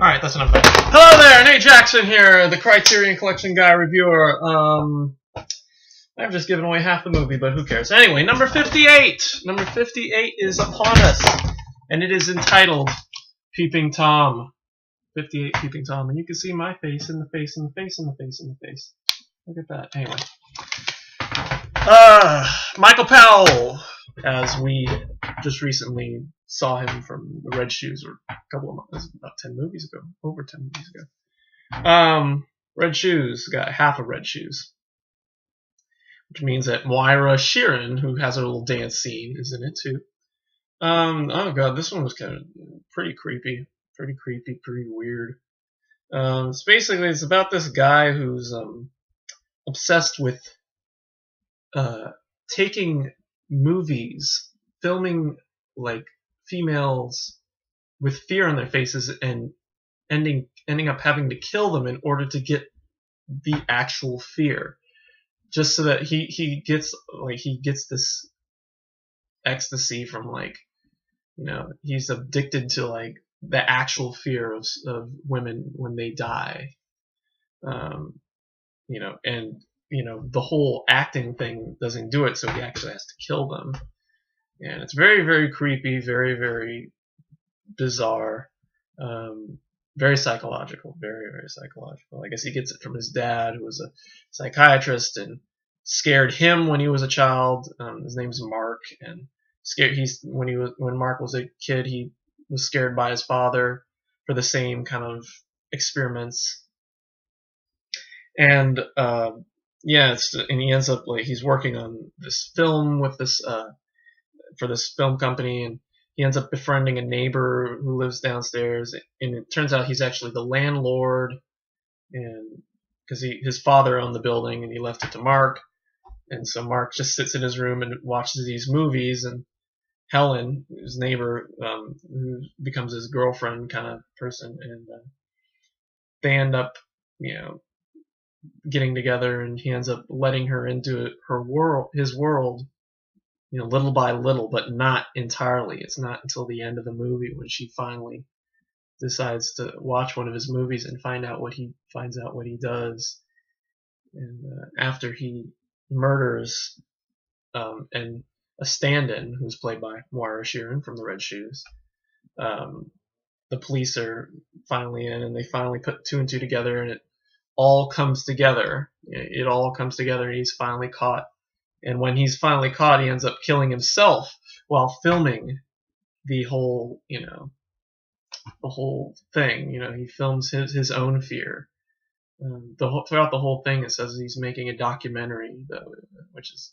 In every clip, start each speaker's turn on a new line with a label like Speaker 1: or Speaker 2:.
Speaker 1: Alright, that's enough. Hello there, Nate Jackson here, the Criterion Collection Guy reviewer. I've just given away half the movie, but who cares? Anyway, number 58! Number 58 is upon us, and it is entitled Peeping Tom. 58 Peeping Tom, and you can see my face in the face, in the face, in the face, in the face. Look at that. Anyway. Michael Powell, as we just recently saw him from The Red Shoes, or a couple of months, about 10 movies ago, over 10 movies ago. Red Shoes, got half of Red Shoes, which means that Moira Sheeran, who has a little dance scene, is in it too. Oh god, this one was kind of pretty creepy, pretty weird. It's about this guy who's obsessed with taking movies, filming like females with fear on their faces, and ending up having to kill them in order to get the actual fear, just so that he gets this ecstasy from, like, you know, he's addicted to like the actual fear of women when they die, you know, and you know, the whole acting thing doesn't do it, so he actually has to kill them. And it's very creepy, very bizarre, very psychological, very psychological. I guess he gets it from his dad, who was a psychiatrist and scared him when he was a child. His name's Mark, and when Mark was a kid, he was scared by his father for the same kind of experiments. And yeah, and he ends up, like, he's working on this film with this for this film company, and he ends up befriending a neighbor who lives downstairs, and it turns out he's actually the landlord, and because his father owned the building and he left it to Mark, and so Mark just sits in his room and watches these movies, and Helen, his neighbor, who becomes his girlfriend kind of person, and they end up, you know, getting together, and he ends up letting her into his world, you know, little by little, but not entirely. It's not until the end of the movie when she finally decides to watch one of his movies and finds out what he does. And after he murders and a stand-in who's played by Moira Sheeran from The Red Shoes, the police are finally in, and they finally put two and two together, and it all comes together. It all comes together, and he's finally caught. And when he's finally caught, he ends up killing himself while filming the whole, you know, the whole thing. You know, he films his own fear. Throughout the whole thing, it says he's making a documentary, though, which is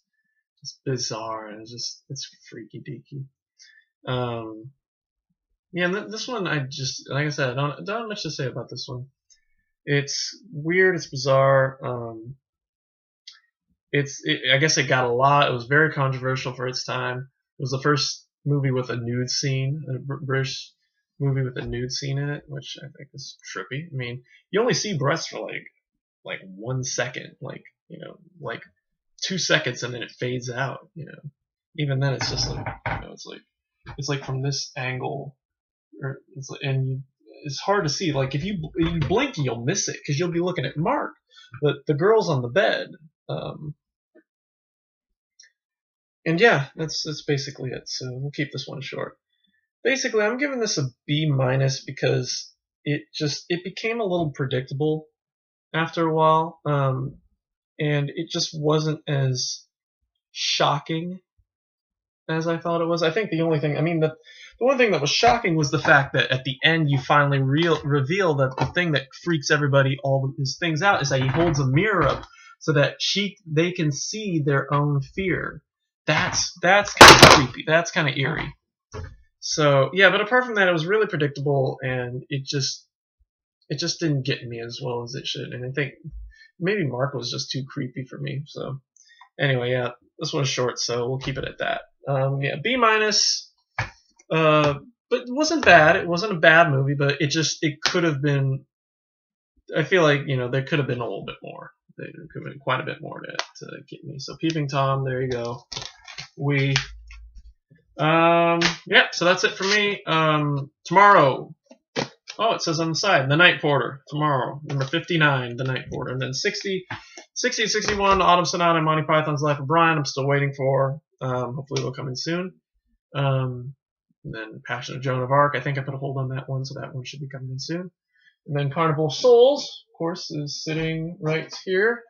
Speaker 1: just bizarre, and it's freaky deaky. Yeah, and this one, I just, like I said, I don't have much to say about this one. It's weird, it's bizarre. I guess it got a lot. It was very controversial for its time. It was the first movie with a nude scene, a British movie with a nude scene in it, which I think is trippy. I mean, you only see breasts for like 1 second, like, you know, like 2 seconds, and then it fades out. You know, even then it's just like, you know, it's like from this angle, or it's like, and it's hard to see. Like if you blink, you'll miss it because you'll be looking at Mark, but the girl's on the bed. And yeah, that's basically it. So we'll keep this one short. Basically, I'm giving this a B- because it became a little predictable after a while, and it just wasn't as shocking as I thought it was. I think the only thing, I mean, the one thing that was shocking was the fact that at the end you finally reveal that the thing that freaks everybody, all his things out, is that he holds a mirror up so that they can see their own fear. That's kind of creepy. That's kind of eerie. So yeah, but apart from that, it was really predictable, and it just didn't get me as well as it should. And I think maybe Mark was just too creepy for me. So anyway, yeah, this one's short, so we'll keep it at that. Yeah, B-. But it wasn't bad. It wasn't a bad movie, but it could have been. I feel like, you know, there could have been a little bit more. There could have been quite a bit more to get me. So Peeping Tom, there you go. Yeah, so that's it for me. Tomorrow Oh, it says on the side, The Night Porter, tomorrow. Number 59, The Night Porter. And then 60 and 61, Autumn Sonata and Monty Python's Life of Brian. I'm still waiting for. Hopefully it'll come in soon. And then Passion of Joan of Arc. I think I put a hold on that one, so that one should be coming in soon. And then Carnival of Souls, of course, is sitting right here,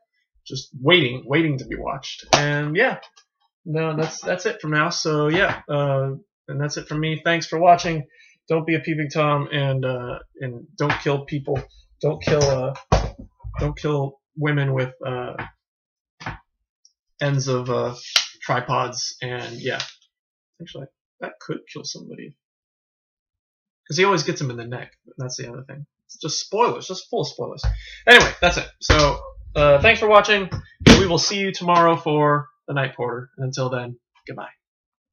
Speaker 1: just waiting to be watched. And yeah, no, that's it from now. So yeah, and that's it from me. Thanks for watching. Don't be a peeping tom, and don't kill people. Don't kill women with ends of tripods. And yeah, actually, that could kill somebody because he always gets him in the neck. That's the other thing. It's just spoilers, just full of spoilers. Anyway, that's it. So thanks for watching. We will see you tomorrow for The Night Porter. And until then, goodbye.